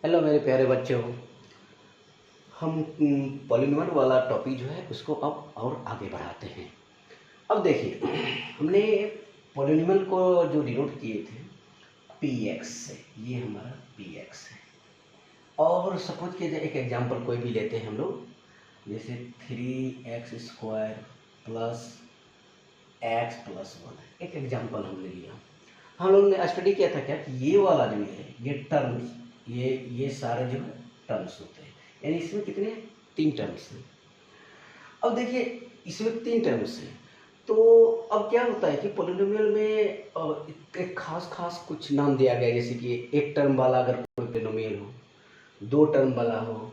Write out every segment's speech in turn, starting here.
Hello मेरे प्यारे बच्चों। हम पॉलिनॉमियल वाला टॉपिक जो है उसको अब और आगे बढ़ाते हैं। अब देखिए, हमने पॉलिनॉमियल को जो डिनोट किए थे px से, ये हमारा px है। और सपोज किया जाए एक एग्जांपल कोई भी लेते हैं हम लोग, जैसे 3x² प्लस x+1। एक एग्जांपल हमने लिया। हम लोग ने स्टडी किया था क्या कि ये वाला जो है ये टर्म्स, ये सारे जो है टर्म्स होते हैं, यानी इसमें कितने 3 टर्म्स हैं। अब देखिए इसमें 3 टर्म्स हैं, तो अब क्या होता है कि पॉलिनॉमियल में एक खास कुछ नाम दिया गया है, जैसे कि एक टर्म वाला अगर कोई पॉलिनॉमियल हो, 2 टर्म वाला हो,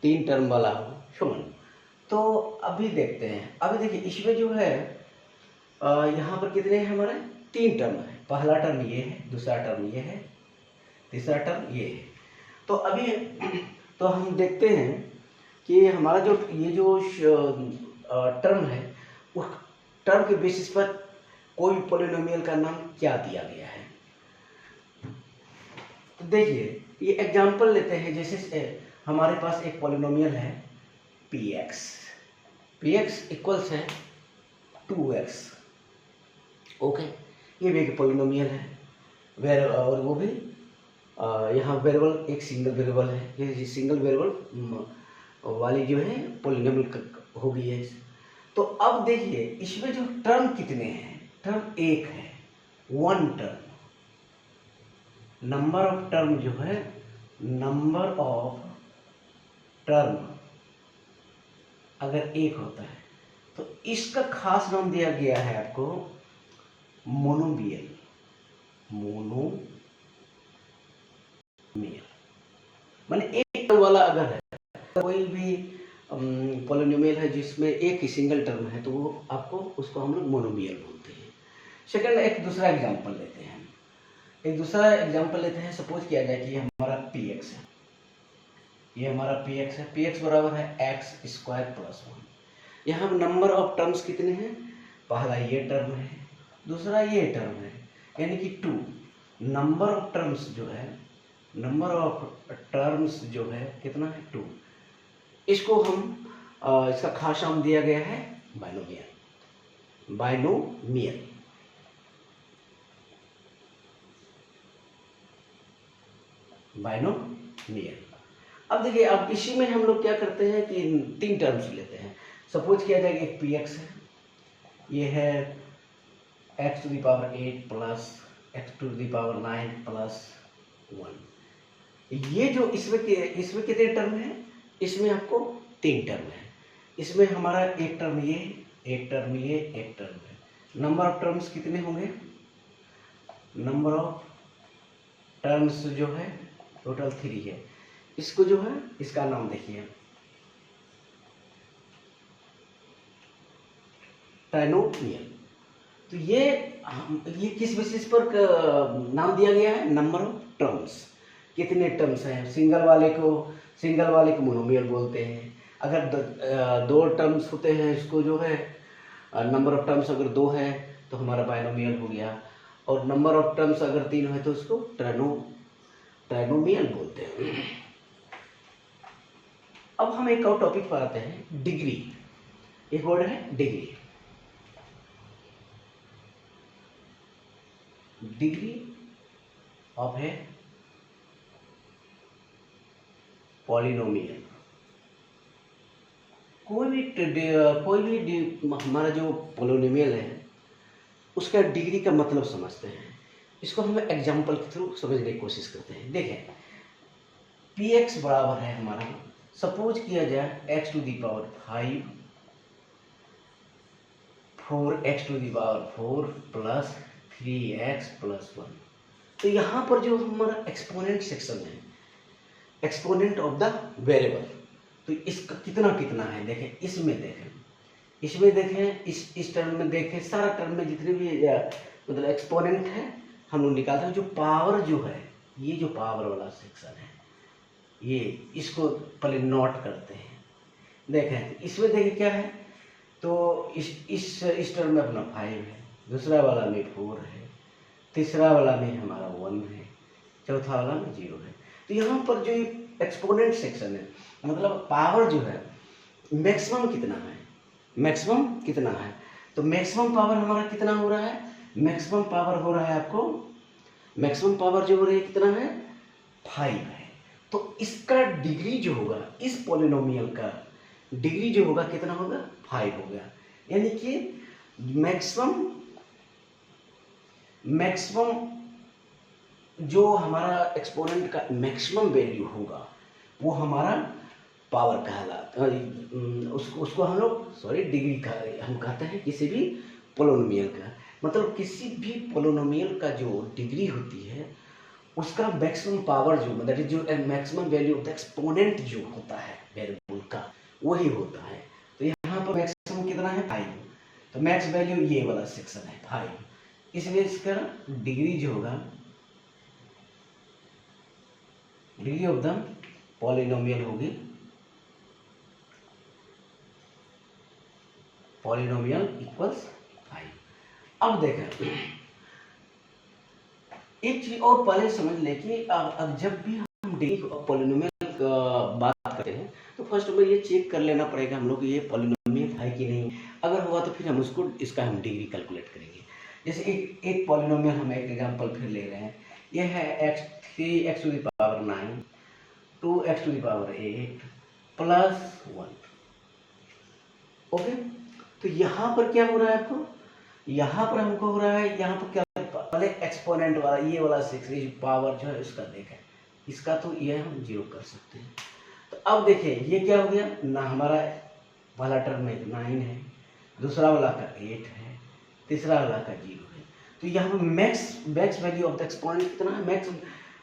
3 टर्म वाला हो, सुन। तो अभी देखते हैं। अभी देखिए इसमें जो है यहाँ पर कितने हैं हमारे 3 टर्म है। पहला टर्म ये है, दूसरा टर्म ये है, तीसरा टर्म ये है। तो अभी तो हम देखते हैं कि हमारा जो ये जो टर्म है उस टर्म के बेसिस पर कोई पॉलिनॉमियल का नाम क्या दिया गया है। तो देखिए ये एग्जांपल लेते हैं, जैसे हमारे पास एक पॉलिनॉमियल है px इक्वल्स है 2x। ओके, ये भी एक पॉलिनॉमियल है और वो भी यहाँ वेरिएबल एक सिंगल वेरिएबल है। ये सिंगल वेरिएबल वाली जो है पॉलिनॉमियल हो गई है। तो अब देखिए इसमें जो टर्म कितने हैं, टर्म एक है, 1 टर्म। नंबर ऑफ टर्म जो है, नंबर ऑफ टर्म अगर एक होता है तो इसका खास नाम दिया गया है आपको मोनोमियल। माने एक टर्म वाला अगर है, कोई भी पॉलिनॉमियल है जिसमें एक ही सिंगल टर्म है, तो वो आपको उसको हम लोग मोनोमियल बोलते हैं। सेकंड, एक दूसरा एग्जांपल लेते हैं। सपोज किया जाए कि ये हमारा px है, ये हमारा px है। px बराबर है x² + 1। यहाँ नंबर ऑफ टर्म्स कितने हैं, पहला ये टर्म है, दूसरा ये टर्म है, यानी कि 2। नंबर ऑफ टर्म्स जो है कितना है, 2। इसको हम इसका खास नाम दिया गया है बाइनोमियल। अब देखिए, अब इसी में हम लोग क्या करते हैं कि 3 टर्म्स लेते हैं। सपोज किया जाए एक px है, ये है x⁸ प्लस x⁹ प्लस 1। ये जो इसमें कितने टर्म है, इसमें आपको 3 टर्म है। इसमें हमारा एक टर्म ये, एक टर्म ये, एक टर्म है। नंबर ऑफ टर्म्स कितने होंगे, नंबर ऑफ टर्म्स जो है टोटल 3 है। इसको जो है इसका नाम देखिए ट्राइनोमियल। तो ये किस बेसिस पर नाम दिया गया है, नंबर ऑफ टर्म्स। कितने टर्म्स हैं, सिंगल वाले को मोनोमियल बोलते हैं। अगर 2 टर्म्स होते हैं, इसको जो है नंबर ऑफ टर्म्स अगर 2 है तो हमारा बाइनोमियल हो गया, और नंबर ऑफ टर्म्स अगर 3 है तो उसको ट्राइनोमियल बोलते हैं। अब हम एक और टॉपिक पर आते हैं, डिग्री। एक वर्ड है डिग्री ऑफ ए पॉलिनोमियल। कोई भी हमारा जो पॉलिनोमियल है उसका डिग्री का मतलब समझते हैं। इसको हम एग्जांपल के थ्रू समझने की कोशिश करते हैं। देखें, px बराबर है हमारा, सपोज किया जाए x⁵ 4x⁴ प्लस 3x+1। तो यहाँ पर जो हमारा एक्सपोनेंट सेक्शन है, एक्सपोनेंट ऑफ द वेरिएबल, तो इसका कितना है देखें। इसमें देखें, इस टर्म में देखें, सारा टर्म में जितने भी मतलब एक्सपोनेंट है हम लोग निकालते हैं। जो पावर जो है, ये जो पावर वाला सेक्शन है, ये इसको पहले नोट करते हैं। देखें इसमें देखें क्या है, तो इस टर्म में अपना 5 है, दूसरा वाला में 4 है, तीसरा वाला में हमारा 1 है, चौथा वाला में 0 है। तो यहाँ पर जो एक्सपोनेंट सेक्शन है, मतलब पावर जो है मैक्सिमम कितना है, मैक्सिमम कितना है, तो मैक्सिमम पावर हमारा कितना हो रहा है, मैक्सिमम पावर हो रहा है आपको, मैक्सिमम पावर जो हो रही है कितना है, 5 है। तो इसका डिग्री जो होगा, इस पॉलिनोमियल का डिग्री जो होगा कितना होगा, 5 होगा। यानी कि मैक्सिमम जो हमारा एक्सपोनेंट का मैक्सिमम वैल्यू होगा वो हमारा पावर कहलाता, उसको हम लोग डिग्री का हम कहते हैं किसी भी पोलिनोमियल का। मतलब किसी भी पोलिनोमियल का जो डिग्री होती है उसका मैक्सिमम पावर जो मतलब जो मैक्सिमम वैल्यू होता है एक्सपोनेंट जो होता है वेरिएबल का वही होता है। तो यहाँ पर मैक्सिमम कितना है, 5। तो मैक्स वैल्यू ये वाला सेक्शन है 5, इसलिए इसका डिग्री जो होगा, डिग्री ऑफ द पॉलिनोमियल होगी, पॉलिनोमियल इक्वल्स 5। अब देखें एक चीज और पहले समझ लें कि अब जब भी हम डिग्री ऑफ पॉलिनोमियल का बात करते हैं तो फर्स्ट में ये चेक कर लेना पड़ेगा हम लोग ये पॉलिनोमियल है कि नहीं। अगर हुआ तो फिर हम उसको इसका हम डिग्री कैलकुलेट करेंगे। जैसे एक पॉलिनोमियल हम एक एग्जांपल फिर ले रहे हैं, ये है 3x to the power 9 2x to the power 8 plus 1। Okay, तो यहाँ पर क्या हो रहा है आपको, यहाँ पर हमको हो रहा है, यहाँ पर क्या पहले एक्सपोनेंट वाला ये वाला 6 पावर जो है इसका देखें, इसका तो ये हम 0 कर सकते हैं। तो अब देखिए ये क्या हो गया ना, हमारा वाला टर्म में 9 है, दूसरा वाला का 8 है, तीसरा वाला का 0 है। तो यहाँ पर max value of the exponent कितना है,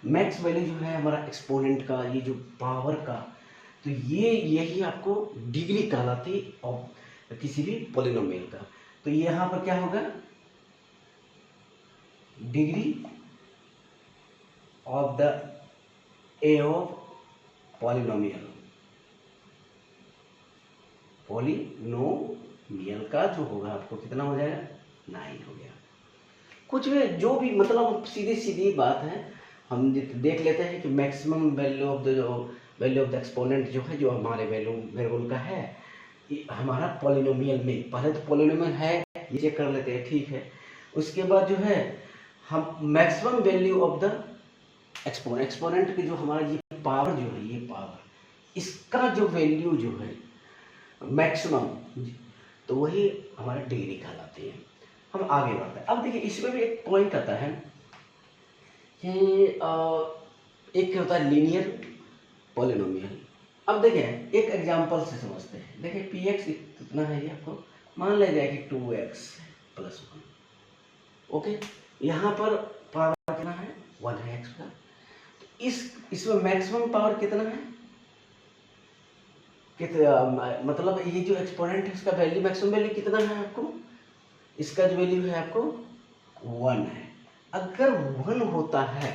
मैक्स वैल्यू जो है हमारा एक्सपोनेंट का ये जो पावर का, तो ये यही आपको डिग्री कहलाती और किसी भी पॉलिनोमियल का। तो यहाँ पर क्या होगा, degree of the A of polynomial का जो होगा आपको कितना हो जाएगा, 9 हो गया। कुछ भी जो भी मतलब सीधी सीधी बात है, हम देख लेते हैं कि maximum value of the exponent जो है जो हमारे वेरिएबल का है हमारा पॉलिनोमियल में, पहले तो पॉलिनोमियल है ये चेक कर लेते हैं, ठीक है। उसके बाद जो है हम maximum value of the exponent की जो हमारा ये पावर जो है, ये पावर इसका जो वैल्यू जो है मैक्सिमम, तो वही हमारा डिग्री कहलाती है। हम आगे बढ़ते हैं। अब देखिए इसमें भी एक पॉइंट आता है कि एक क्या होता है लीनियर पॉलिनोमियल। अब देखिए एक एग्जांपल से समझते हैं। देखिए px कितना है, ये आपको मान लिया जाए कि 2x प्लस 1। ओके, यहाँ पर पावर कितना है, 1 है x का। इसमें मैक्सिमम पावर कितना है, मतलब ये जो एक्सपोनेंट है इसका वैल्यू मैक्सिमम वैल्यू कितना है आपको, इसका जो वैल्यू है आपको 1 है। अगर 1 होता है,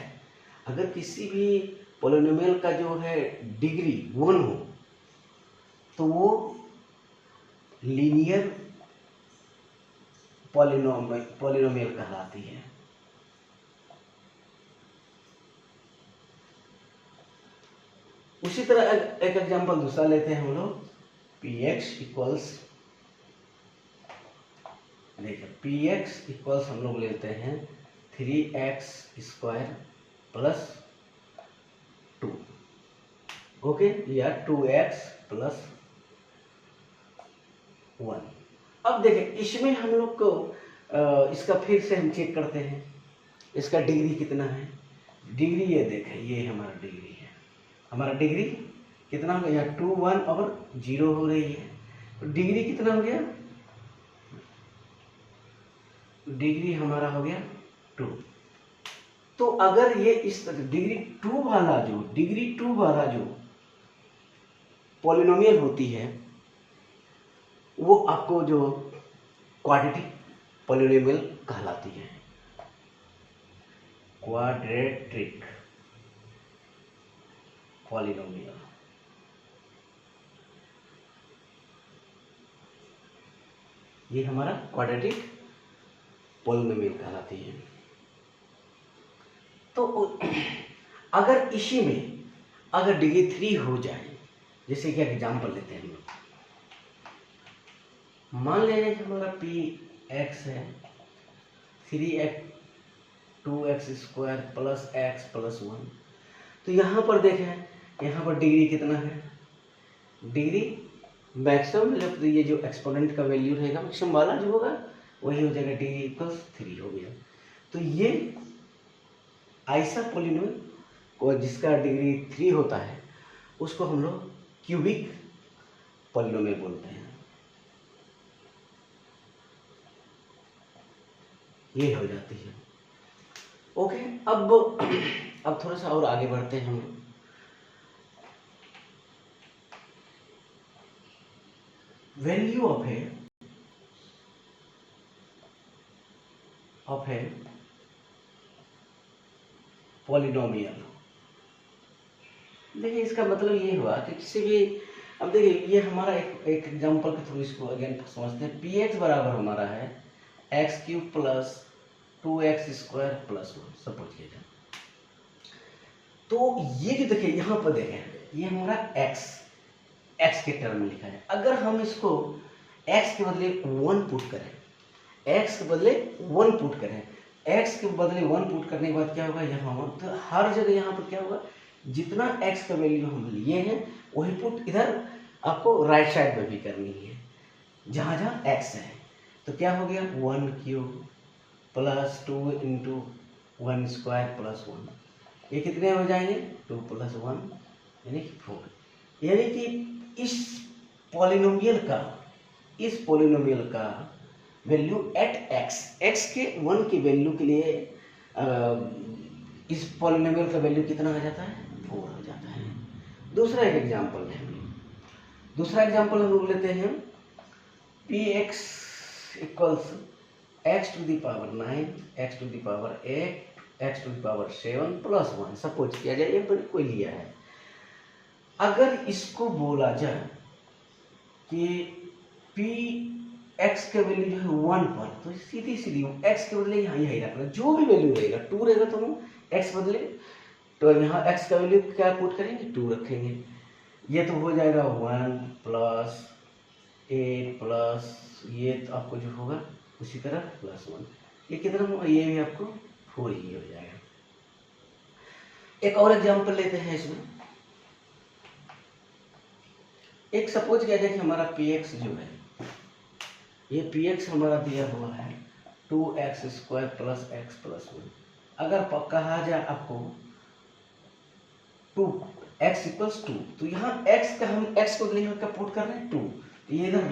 अगर किसी भी पॉलिनोमियल का जो है डिग्री 1 हो तो वो लीनियर पॉलिनोमियल कहलाती है। उसी तरह एक एग्जांपल दूसरा लेते हैं हम लोग, px इक्वल्स, देखिए px इक्वल्स हम लोग लेते हैं 3x स्क्वायर प्लस 2, ओके, या 2x प्लस 1। अब देखिए इसमें हम लोग को इसका फिर से हम चेक करते हैं, इसका डिग्री कितना है। डिग्री ये देखें, ये हमारा डिग्री है, हमारा डिग्री कितना हो गया, 2 1 और 0 हो रही है, तो डिग्री कितना हो गया, डिग्री हमारा हो गया 2। तो अगर ये इस डिग्री 2 वाला जो पॉलिनोमियल होती है वो आपको जो क्वाड्रेटिक पॉलिनोमियल कहलाती है, क्वाड्रेटिक पॉलिनोमियल। ये हमारा क्वाड्रेटिक पॉलिनोमियल कहलाती है। तो अगर इसी में अगर डिग्री 3 हो जाए, जैसे कि एग्जाम्पल लेते हैं हम लोग, मान लेंगे कि हमारा पी एक्स है 3x 2x square plus x plus 1। तो यहाँ पर देखें, यहाँ पर डिग्री कितना है, डिग्री मैक्सिमम, मतलब ये जो एक्सपोनेंट का वैल्यू रहेगा मैक्सिमम वाला जो होगा वही हो जाएगा, डिग्री इक्वल्स 3 हो गया। तो ये ऐसा पोलिनोमियल को जिसका डिग्री 3 होता है उसको हम लोग क्यूबिक पोलिनोमियल बोलते हैं। ये हो जाती है। ओके, अब थोड़ा सा और आगे बढ़ते हैं हम लोग। Value of a polynomial. देखिए इसका मतलब ये हुआ कि किसी भी, अब देखिए ये हमारा एक एग्जांपल के थ्रू इसको अगेन समझते हैं। पी एक्स बराबर हमारा है x cube plus 2x square plus 1 suppose किया जाए। तो ये जो देखिए यहाँ पर देखें, ये हमारा x के टर्म में लिखा है। अगर हम इसको x के बदले 1 पुट करें, x के बदले 1 पुट करें, x के बदले 1 पुट करने के बाद क्या होगा, यहाँ तो हर जगह यहाँ पर क्या होगा, जितना x का वैल्यू हम लिए हैं वही पुट इधर आपको राइट साइड में भी करनी है, जहाँ जहाँ x है। तो क्या हो गया 1 cube plus 2 into 1 square plus 1, ये कितने हो जाएंगे 2 प्लस 1 यानी कि 4। यानी कि इस पोलिनोमियल का वैल्यू एट x के 1 की वैल्यू के लिए इस पोलिनोमियल का वैल्यू कितना आ जाता है, 4 हो जाता है। दूसरा एक एग्जांपल है, दूसरा एग्जांपल हम लोग लेते हैं P X equals x to the power 9, x to the power 8, x to the power 7 plus 1 suppose किया जाए, ये कोई लिया है। अगर इसको बोला जाए कि पी एक्स के वैल्यू जो है 1 पर, तो सीधी x के बदले यहाँ यही रखना, जो भी वैल्यू रहेगा 2 रहेगा तो हम x बदले, तो यहाँ x का वैल्यू क्या पुट करेंगे 2 रखेंगे। ये तो हो जाएगा 1 प्लस 8 प्लस ये तो आपको जो होगा उसी तरह प्लस 1, ये कितना होगा, ये भी आपको 4 ही हो जाएगा। एक और एग्जांपल लेते हैं इसमें। एक सपोज किया जाए कि हमारा पी एक्स जो है, ये पी एक्स हमारा दिया हुआ है 2x square plus x plus 1। अगर कहा जाए आपको 2x इक्वल्स 2, तो यहाँ x का हम x को यहाँ का पुट कर रहे हैं 2, ये इधर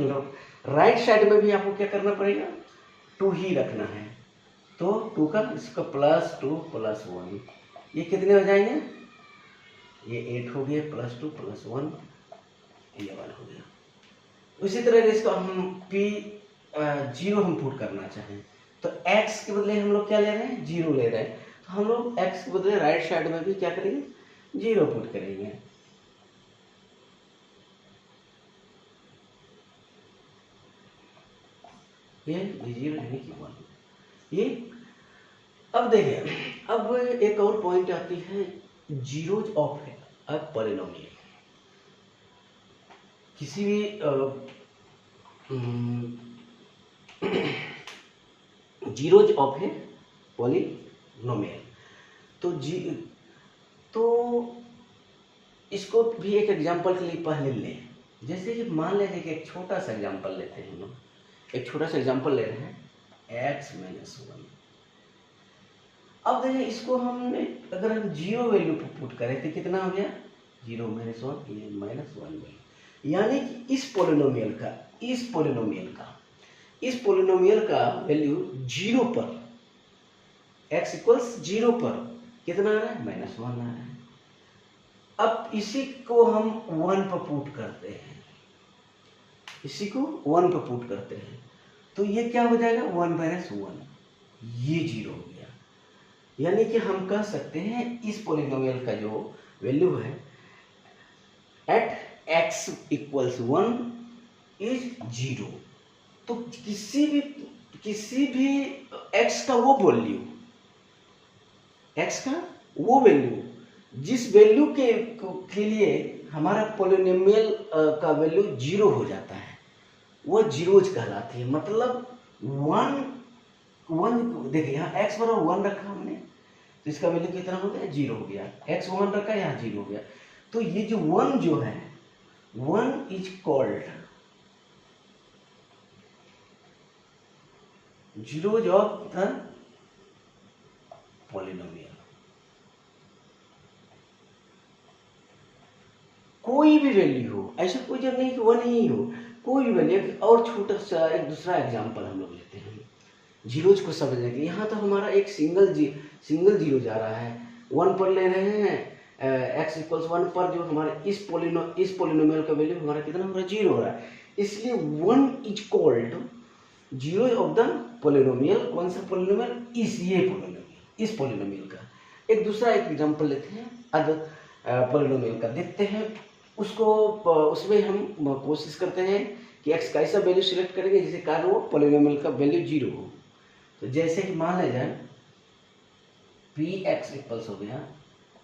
राइट साइड में भी आपको क्या करना पड़ेगा 2 ही रखना है। तो 2 का इसका प्लस 2 प्लस 1, ये कितने हो जाएंगे, ये 8 हो गए प्लस 2 प्लस 1 11 हो गया। उसी तरह इसको हम p 0 हम पुट करना चाहें तो x के बदले हम लोग क्या ले रहे हैं 0 ले रहे हैं, तो हम लोग x के बदले राइट साइड में भी क्या करेंगे 0 पुट करेंगे। ये 0 यानी कि 1। ये अब देखिए, अब एक और पॉइंट आती है जीरोज ऑफ अ पॉलिनोमियल। किसी भी जीरोज ऑफ ए पॉलिनोमियल, तो इसको भी एक एग्जांपल के लिए पहले लें। जैसे कि मान लेते हैं कि एक छोटा सा एग्जांपल लेते हैं हम लोग, एक छोटा सा एग्जांपल ले रहे हैं x माइनस 1। अब देखिए इसको हमने अगर हम 0 वैल्यू पर पुट करें तो कितना हो गया 0 माइनस 1, ये माइनस 1 वैल्यू, यानी कि इस पोलिनोमियल का वैल्यू 0 पर, x इक्वल्स 0 पर कितना आ रहा है माइनस 1 आ रहा है। अब इसी को हम 1 पर पुट करते हैं, इसी को 1 पर पुट करते हैं, तो ये क्या हो जाएगा 1 माइनस 1, ये 0 हो गया। यानी कि हम कह सकते हैं इस पोलिनोमियल का जो वैल्यू है एट x इक्वल्स 1 इज 0। तो किसी भी x का वो वैल्यू जिस वैल्यू के लिए हमारा पोलिनोमियल का वैल्यू 0 हो जाता है वह जीरोज कहलाती है। मतलब वन देखिए यहाँ x बराबर 1 रखा हमने, तो इसका वैल्यू कितना हो गया, 0 हो गया। x 1 रखा, यहाँ 0 हो गया। तो ये जो 1 जो है, 1 is called zeros of the polynomial. कोई भी वैल्यू हो, ऐसा कोई जरूरी नहीं कि 1 ही हो, कोई भी वैल्यू। और छोटा सा एक दूसरा एग्जांपल हम लोग लेते हैं जीरोज को समझने के लिए। यहाँ तो हमारा एक सिंगल जीरो जा रहा है, 1 पर ले रहे हैं, x इक्वल्स 1 पर जो हमारे इस पोलिनोमियल का वैल्यू हमारा कितना हो रहा है, 0 हो रहा है। इसलिए 1 is called zero of the polynomial. कौन सा पोलिनोमियल, ये पोलिनोमियल, इस पोलिनोमियल का। एक दूसरा एक एग्जांपल लेते हैं अदर पोलिनोमियल का, देखते हैं उसको। उसमें हम कोशिश करते हैं कि x का ऐसा वैल्यू सिलेक्ट करेंगे जिसके कारण वो पोलिनोमियल का वैल्यू 0 हो। तो जैसे कि मान ले जाए पी एक्स इक्वल्स हो गया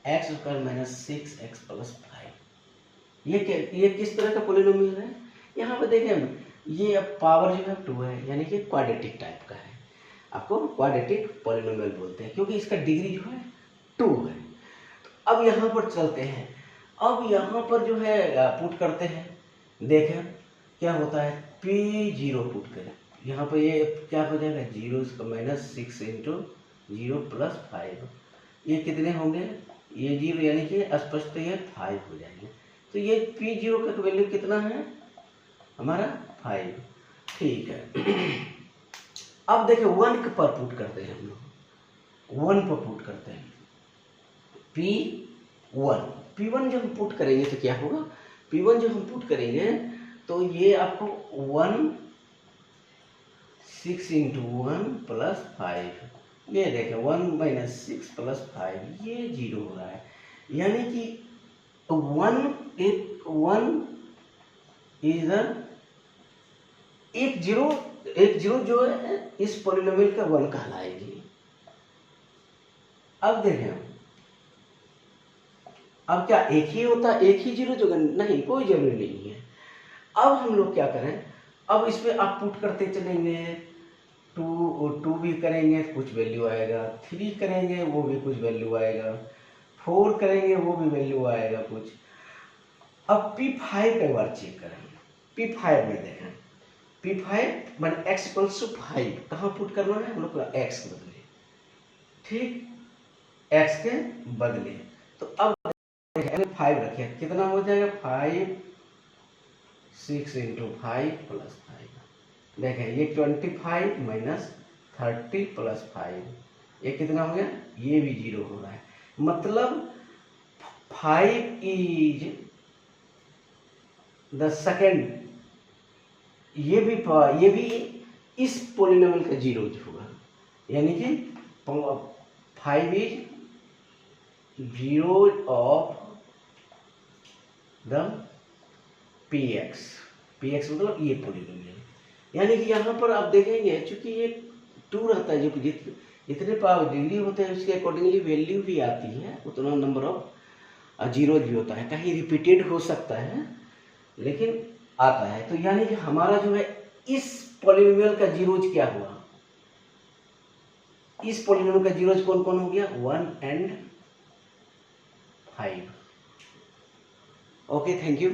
x square minus 6x plus 5। ये किस तरह का पोलिनोमियल है, यहाँ पे देखें हम, ये अब पावर जो है 2 है, यानी कि क्वाड्रेटिक टाइप का है। आपको क्वाड्रेटिक पोलिनोमियल बोलते हैं क्योंकि इसका डिग्री जो है 2 है। तो अब यहाँ पर चलते हैं, अब यहाँ पर जो है पुट करते हैं, देखें क्या होता है। P0 पुट करें, यहाँ पर ये क्या हो जाएगा, 0 माइनस 6 इंटू 0 प्लस 5। ये कितने होंगे, ये 0 यानी कि स्पष्ट ये 5 हो जाएंगे। तो ये P0 का वैल्यू कितना है हमारा, 5। ठीक है। अब देखिए 1 पर पुट करते हैं हम लोग, 1 पर पुट करते हैं P1 जब हम पुट करेंगे तो क्या होगा, P1 जब हम पुट करेंगे तो ये आपको 6 इंटू 1 प्लस 5, ये देखें 1 माइनस 6 प्लस 5, ये 0 हो रहा है। यानी कि 1 इज एक जीरो जो है इस पोलिनोमियल का 1 कहलाएगी। अब देखें, अब क्या एक ही होता, एक ही जीरो जो, नहीं, कोई जरूरी नहीं है। अब हम लोग क्या करें, अब इसमें आप पुट करते चलेंगे, 2 भी करेंगे कुछ वैल्यू आएगा, 3 करेंगे वो भी कुछ वैल्यू आएगा, 4 करेंगे वो भी वैल्यू आएगा कुछ। अब P5 एक बार चेक करें, P5 में देखें, P5 मान x इक्वल्स टू 5, कहाँ पुट करना है हम लोग को, x के बदले, ठीक, x के बदले। तो अब 5 रखे, कितना हो जाएगा, 5 6 इंटू 5 प्लस 5। देखें ये 25 माइनस 30 प्लस 5, ये कितना हो गया, ये भी 0 हो रहा है। मतलब 5 इज द सेकेंड, ये भी इस पोलिनोमियल का 0 होगा, यानी कि 5 इज 0 ऑफ द px मतलब ये पोलिनोमियल। यानी कि यहाँ पर आप देखेंगे चूंकि ये 2 रहता है, जो जितने पावर डिग्री होते हैं उसके अकॉर्डिंगली वैल्यू भी आती है, उतना नंबर ऑफ जीरोज भी होता है। कहीं रिपीटेड हो सकता है लेकिन आता है। तो यानी कि हमारा जो है इस पोलिनोमियल का जीरोज क्या हुआ, इस पोलिनोमियल का जीरोज कौन कौन हो गया, 1 and 5। Okay, thank you.